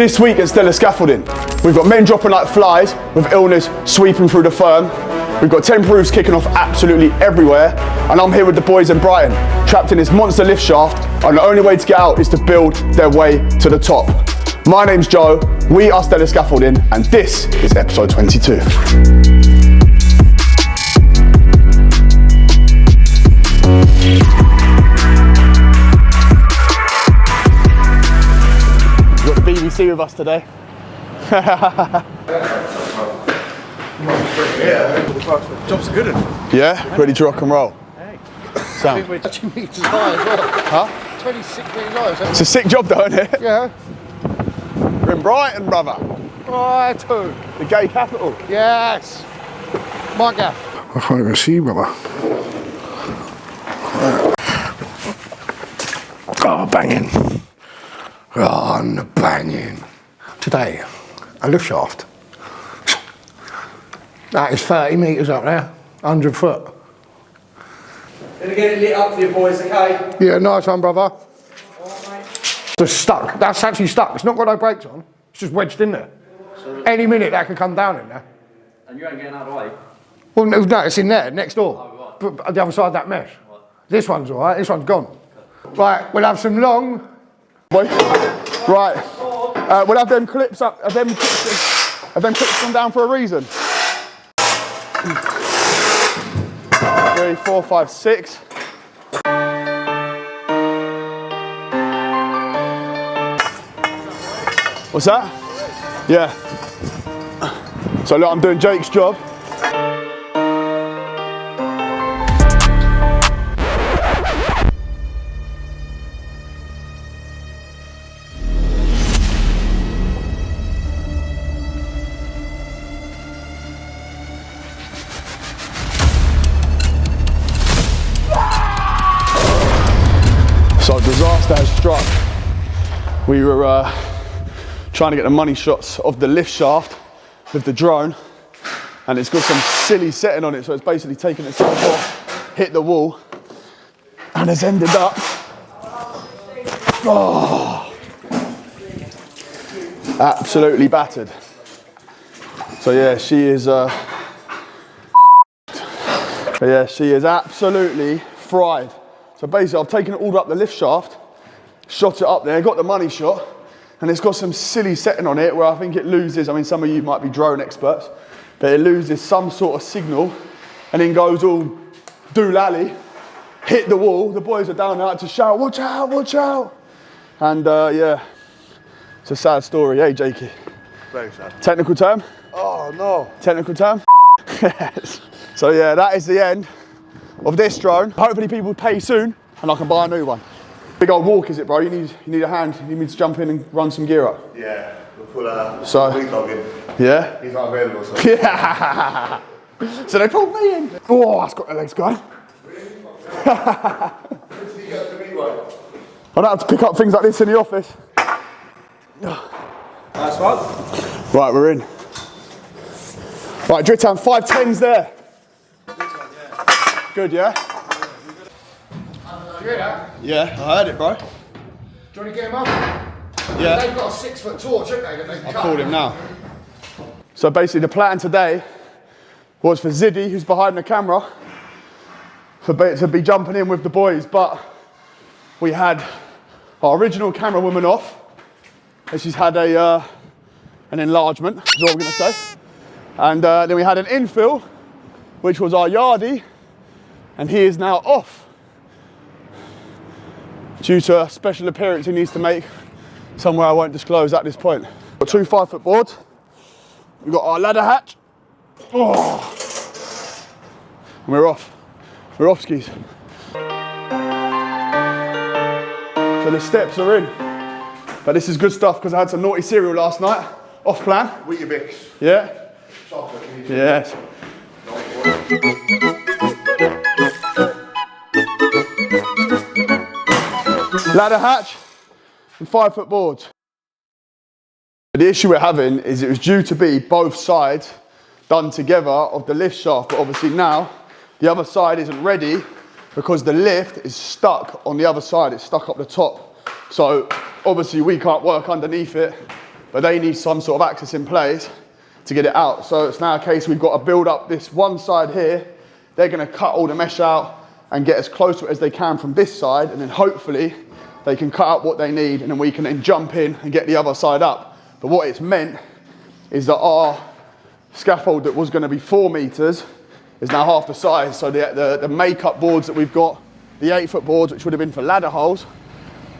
This week at Stellar Scaffolding, we've got men dropping like flies with illness sweeping through the firm. We've got temporary roofs kicking off absolutely everywhere, and I'm here with the boys in Brighton, trapped in this monster lift shaft, and the only way to get out is to build their way to the top. My name's Joe, we are Stellar Scaffolding, and this is episode 22. We've got the BBC with us today. Job's a good one. Yeah, ready to rock and roll. Hey. Sound. I think we're touching meters high as well. Huh? 26 meters high. It's a sick job though, isn't it? Yeah. We're in Brighton, brother. Brighton. The gay capital. Yes. My gaff. I can't even see, brother. Oh, banging. Oh, banging. Today, a lift shaft. That is 30 metres up there, 100 foot. Gonna get it lit up for you boys, okay? Yeah, nice one, brother. Alright, mate. Just stuck. That's actually stuck. It's not got no brakes on. It's just wedged in there. Any minute that could come down in there. And you ain't getting out of the way? Well, no, it's in there, next door. Oh, right. But on the other side of that mesh. Right. This one's all right, this one's gone. Right, we'll have some long. Boy. Right. We'll have them clips up. Have them clips come down for a reason. 3, 4, 5, 6. What's that? Yeah. So look, I'm doing Jake's job. So disaster has struck. We were trying to get the money shots of the lift shaft with the drone, and it's got some silly setting on it, so it's basically taken itself off, hit the wall, and has ended up, absolutely battered. So yeah, she is absolutely fried. So basically, I've taken it all up the lift shaft, shot it up there, got the money shot, and it's got some silly setting on it where I think it loses, I mean, some of you might be drone experts, but it loses some sort of signal and then goes all doolally, hit the wall. The boys are down there to shout, watch out, watch out. And yeah, it's a sad story, eh, Jakey? Very sad. Technical term? Oh, no. Technical term? Yes. So yeah, that is the end of this drone. Hopefully people pay soon and I can buy a new one. Big old walk, is it, bro? You need a hand. You need me to jump in and run some gear up. Yeah, we'll put So, wing dog in. Yeah? He's not available, so. Yeah. So they pulled me in. Oh, that's got the legs going. I don't have to pick up things like this in the office. Nice one. Right, we're in. Right, Drittan, 510s there. Good, yeah? You hear that? Yeah, I heard it, bro. Do you want to get him up? Yeah. They've got a 6-foot torch, haven't they? That they can I'll cut. call him now. So basically the plan today was for Ziddy, who's behind the camera, to be jumping in with the boys, but we had our original camera woman off, and she's had an enlargement, is what we're gonna say. And then we had an infill, which was our yardie, and he is now off due to a special appearance he needs to make somewhere I won't disclose at this point. Got 2 5-foot boards. We've got our ladder hatch. Oh. And we're off. We're off skis. So the steps are in. But this is good stuff because I had some naughty cereal last night. Off plan. Weetabix. Yeah? Chocolate. Yes. Ladder hatch and 5-foot boards. The issue we're having is it was due to be both sides done together of the lift shaft, but obviously now the other side isn't ready because the lift is stuck on the other side, it's stuck up the top. So obviously we can't work underneath it but they need some sort of access in place to get it out. So it's now a case we've got to build up this one side here. They're going to cut all the mesh out and get as close to it as they can from this side, and then hopefully they can cut out what they need, and then we can then jump in and get the other side up. But what it's meant is that our scaffold that was going to be 4 meters is now half the size. So the make-up boards that we've got, the 8-foot boards, which would have been for ladder holes,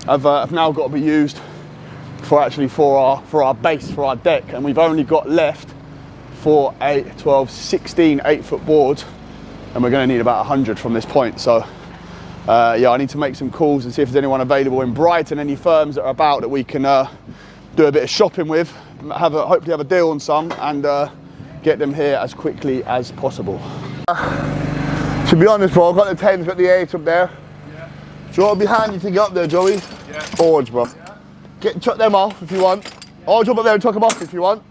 have now got to be used for our base, for our deck. And we've only got left 4, 8, 12, 16 8-foot boards, and we're going to need about 100 from this point. So yeah, I need to make some calls and see if there's anyone available in Brighton, any firms that are about that we can do a bit of shopping with, hopefully have a deal on some, and get them here as quickly as possible. To be honest, bro, I've got the 10s, got the 8s up there. Yeah. Do you want to be handy to get up there, Joey? Yeah. Boards, bro. Yeah. Chuck them off if you want. Or jump up there and chuck them off if you want.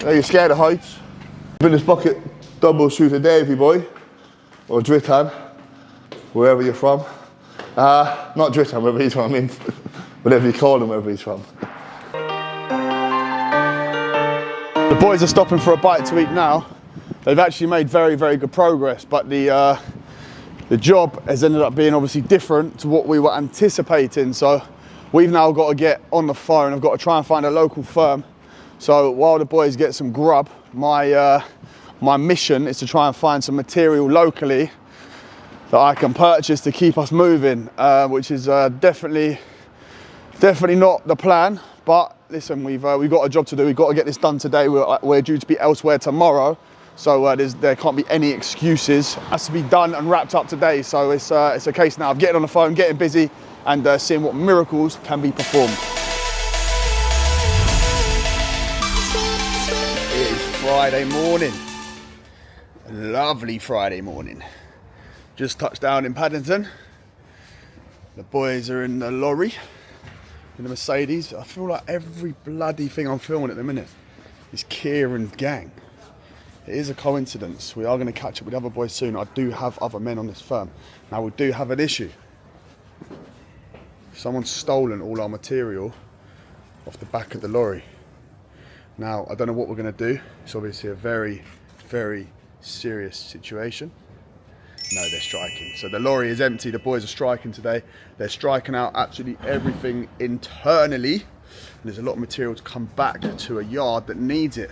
No, you're scared of heights. In this bucket, double shoot a Davy boy, or Dritan, wherever you're from. Not Dritan, wherever he's from, I mean, whatever you call him, wherever he's from. The boys are stopping for a bite to eat now. They've actually made very, very good progress, but the job has ended up being obviously different to what we were anticipating. So we've now got to get on the phone. I've got to try and find a local firm. So while the boys get some grub, my mission is to try and find some material locally that I can purchase to keep us moving, which is definitely not the plan. But listen, we've got a job to do. We've got to get this done today. We're due to be elsewhere tomorrow, so there can't be any excuses. It has to be done and wrapped up today. So it's a case now of getting on the phone, getting busy, and seeing what miracles can be performed. It is Friday morning. A lovely Friday morning. Just touched down in Paddington. The boys are in the lorry, in the Mercedes. I feel like every bloody thing I'm filming at the minute is Kieran's gang. It is a coincidence. We are going to catch up with other boys soon. I do have other men on this firm. Now we do have an issue. Someone's stolen all our material off the back of the lorry. Now, I don't know what we're going to do. It's obviously a very, very serious situation. No, they're striking. So the lorry is empty. The boys are striking today. They're striking out absolutely everything internally. And there's a lot of material to come back to a yard that needs it.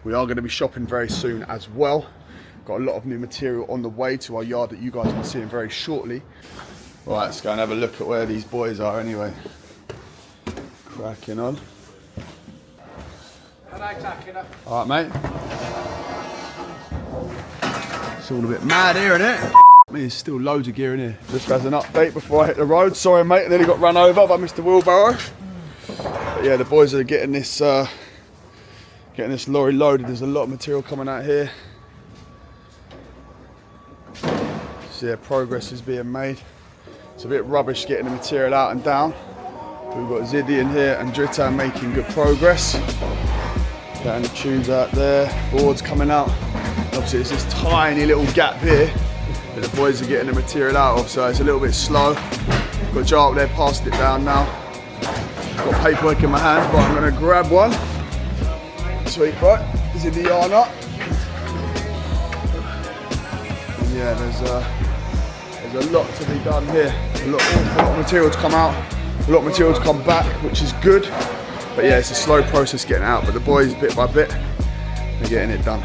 We are going to be shopping very soon as well. Got a lot of new material on the way to our yard that you guys will be seeing very shortly. Right, let's go and have a look at where these boys are anyway. Cracking on. All right, mate. It's all a bit mad here, isn't it? There's still loads of gear in here. Just as an update before I hit the road. Sorry, mate, I nearly got run over by Mr. Wheelbarrow. But yeah, the boys are getting this lorry loaded. There's a lot of material coming out here. So yeah, progress is being made. It's a bit rubbish getting the material out and down. We've got Ziddy in here and Dritan making good progress. Getting the tubes out there, boards coming out. Obviously it's this tiny little gap here that the boys are getting the material out of, so it's a little bit slow. Got Joe up there, passed it down now. Got paperwork in my hand, but I'm gonna grab one. Sweet, right? Ziddy yarn up. And yeah, there's a lot to be done here. A lot of material to come out, a lot of material to come back, which is good. But yeah, it's a slow process getting out, but the boys, bit by bit, they're getting it done.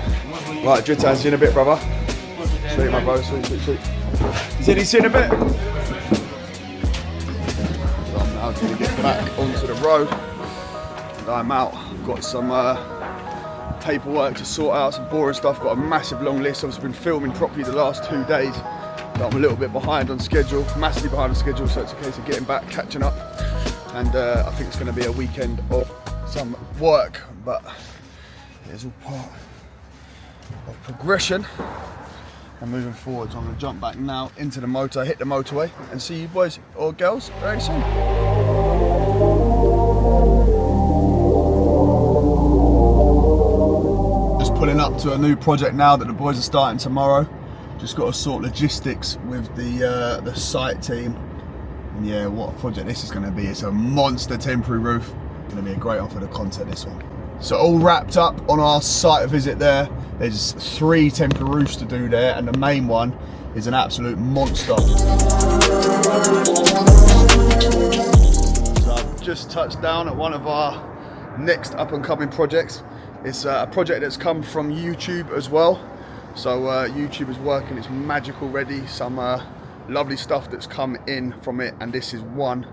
Right, Dritan's in a bit, brother. Sweet, my bro, sweet, sweet, sweet. Ziddy's in a bit. So I'm now going to get back onto the road, and I'm out. I've got some paperwork to sort out, some boring stuff. Got a massive long list. I've been filming properly the last 2 days. But I'm a little bit behind on schedule, massively behind on schedule, so it's a case of getting back, catching up. And I think it's going to be a weekend of some work, but it's all part of progression and moving forward. So I'm going to jump back now into the motor, hit the motorway, and see you boys or girls very soon. Just pulling up to a new project now that the boys are starting tomorrow. Just got to sort logistics with the site team. And yeah, what a project this is going to be. It's a monster temporary roof. Gonna be a great one for the content, this one. So all wrapped up on our site visit there. There's 3 temporary roofs to do there, and the main one is an absolute monster. So I've just touched down at one of our next up and coming projects. It's a project that's come from YouTube as well. So YouTube is working its magic already. Some lovely stuff that's come in from it, and this is one.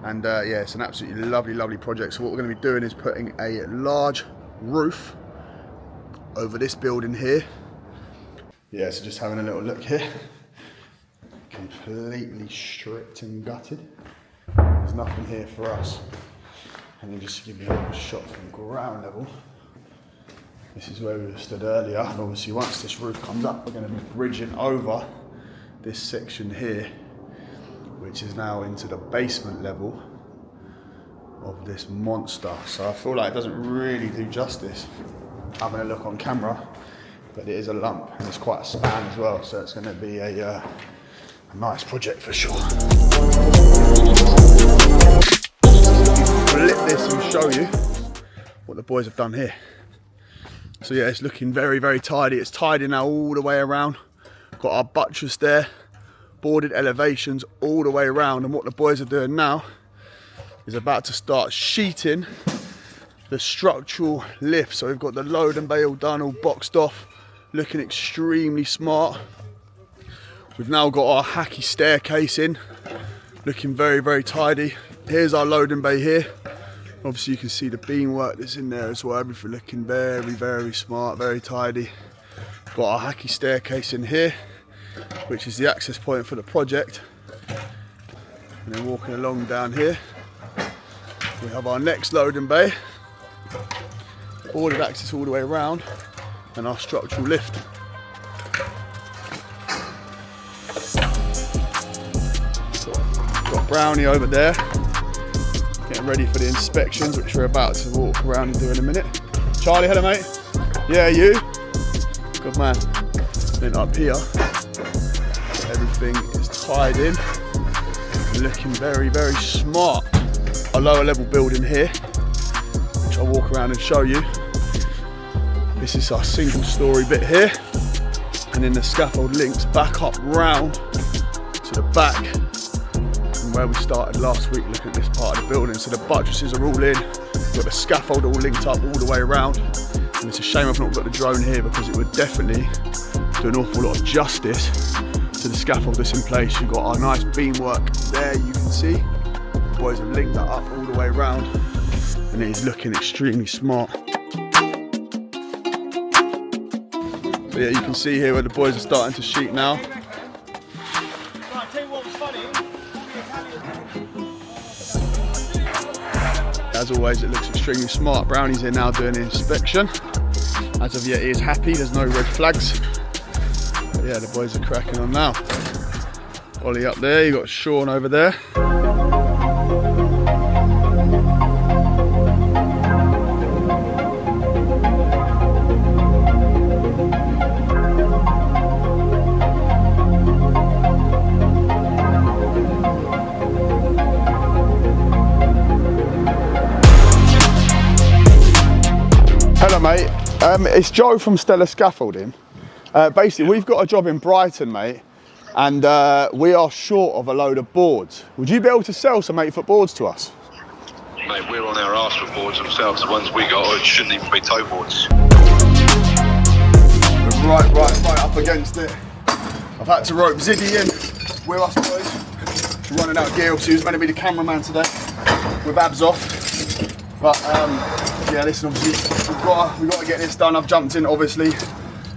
And yeah, it's an absolutely lovely project. So what we're going to be doing is putting a large roof over this building here. Yeah, so just having a little look here. Completely stripped and gutted. There's nothing here for us. And then just to give you a little shot from ground level. This is where we stood earlier. And obviously once this roof comes up, we're going to be bridging over this section here, which is now into the basement level of this monster. So I feel like it doesn't really do justice having a look on camera, but it is a lump and it's quite a span as well, so it's going to be a nice project for sure. Flip this and show you what the boys have done here. So yeah, it's looking very tidy. It's tidy now all the way around. Got our buttress there, boarded elevations all the way around, and what the boys are doing now is about to start sheeting the structural lift. So we've got the load and bay all done, all boxed off, looking extremely smart. We've now got our hacky staircase in, looking very tidy. Here's our load and bay here. Obviously you can see the beam work that's in there as well. Everything looking very smart, very tidy. Got our hacky staircase in here, which is the access point for the project. And then walking along down here, we have our next loading bay, boarded access all the way around, and our structural lift. Got Brownie over there, getting ready for the inspections, which we're about to walk around and do in a minute. Charlie, hello mate. Yeah, you? Good man. Then up here, everything is tied in, looking very smart. Our lower level building here, which I'll walk around and show you. This is our single story bit here, and then the scaffold links back up round to the back from where we started last week looking at this part of the building. So the buttresses are all in, we've got the scaffold all linked up all the way around, and it's a shame I've not got the drone here because it would definitely do an awful lot of justice to the scaffold that's in place. You've got our nice beamwork there, you can see. The boys have linked that up all the way around, and it is looking extremely smart. So yeah, you can see here where the boys are starting to sheet now. As always, it looks extremely smart. Brownie's here now doing an inspection. As of yet, he is happy, there's no red flags. But yeah, the boys are cracking on now. Ollie up there, you got Sean over there. Hello mate, it's Joe from Stella Scaffolding. Basically we've got a job in Brighton mate, and we are short of a load of boards. Would you be able to sell some 8-foot boards to us? Mate, we're on our arse with boards themselves. The ones we got shouldn't even be toe boards. We're right up against it. I've had to rope Ziddy in with us boys. She's running out of gear, obviously he was meant to be the cameraman today with abs off. But yeah, listen, obviously we've got to get this done. I've jumped in obviously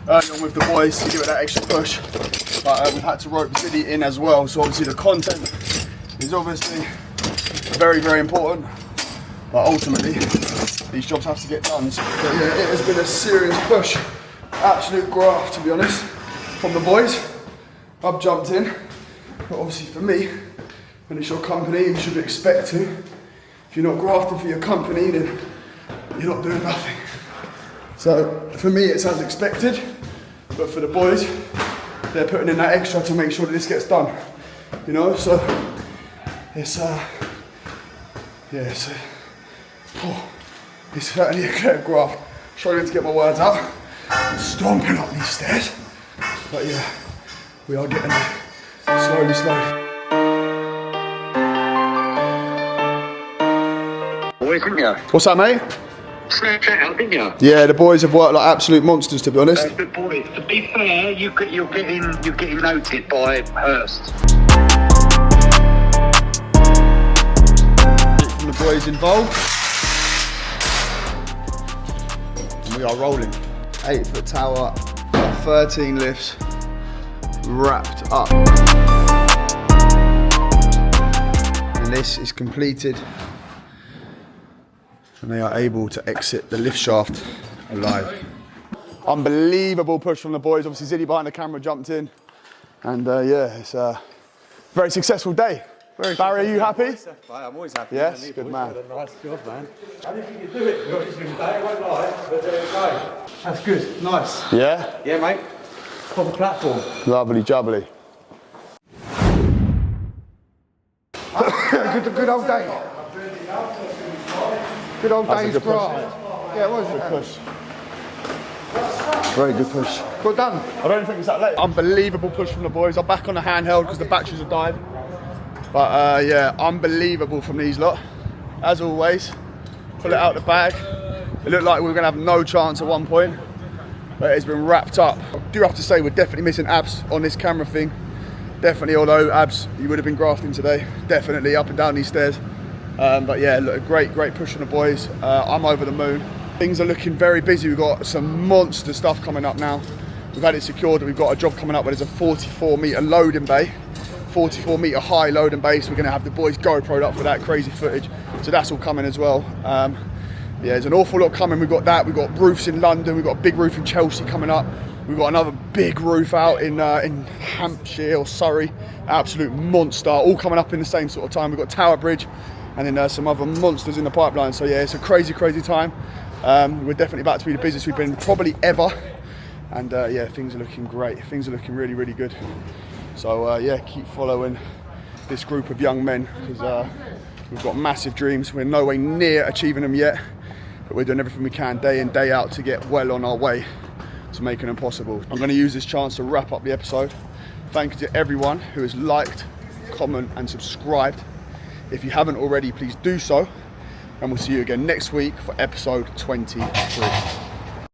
early on with the boys to give it that extra push. But we've had to rope Ziddy in as well. So obviously the content is obviously very important. But ultimately, these jobs have to get done. So yeah, it has been a serious push. Absolute graft, to be honest, from the boys. I've jumped in. But obviously for me, when it's your company, you should expect to. If you're not grafting for your company, then you're not doing nothing. So for me, it's as expected. But for the boys, they're putting in that extra to make sure that this gets done. You know, so it's yeah, it's It's certainly a clear graph. Struggling to get my words out. I'm stomping up these stairs. But yeah, we are getting there. Slowly, slowly. What's that, mate? Snapchat out, didn't you? Yeah, the boys have worked like absolute monsters, to be honest. Good boy. To be fair, you're getting noted by Hurst. From the boys involved. And we are rolling. 8-foot tower, 13 lifts, wrapped up. And this is completed. And they are able to exit the lift shaft alive. Unbelievable push from the boys. Obviously Ziddy behind the camera jumped in. And yeah, it's a very successful day. Barry, are you happy? I'm always happy. Yes, good man. Nice job, man. I don't think you do it. You're just going to say it won't lie, but there you go. That's good. Nice. Yeah? Yeah, mate. Proper platform. Lovely jubbly. Good old day. Good old That's a days good push. grind. Yeah, it was. Good push. Very good push. Got done. I don't think it's that late. Unbelievable push from the boys. I'm back on the handheld because the batteries have died. But yeah, unbelievable from these lot. As always, pull it out the bag. It looked like we were going to have no chance at one point, but it's been wrapped up. I do have to say we're definitely missing abs on this camera thing. Definitely, although abs, you would have been grafting today. Definitely up and down these stairs. But yeah, look, great push from the boys. I'm over the moon. Things are looking very busy. We've got some monster stuff coming up now. We've had it secured that we've got a job coming up where there's a 44-metre loading bay, 44-metre high loading bay. So we're going to have the boys GoPro'd up for that crazy footage. So that's all coming as well. Yeah, there's an awful lot coming. We've got that. We've got roofs in London. We've got a big roof in Chelsea coming up. We've got another big roof out in Hampshire or Surrey. Absolute monster. All coming up in the same sort of time. We've got Tower Bridge. And then some other monsters in the pipeline. So yeah, it's a crazy time. We're definitely about to be the busiest we've been probably ever. And yeah, things are looking great. Things are looking really good. So yeah, keep following this group of young men because we've got massive dreams. We're no way near achieving them yet, but we're doing everything we can day in, day out to get well on our way to making them possible. I'm going to use this chance to wrap up the episode. Thank you to everyone who has liked, comment and subscribed. If you haven't already, please do so. And we'll see you again next week for episode 23.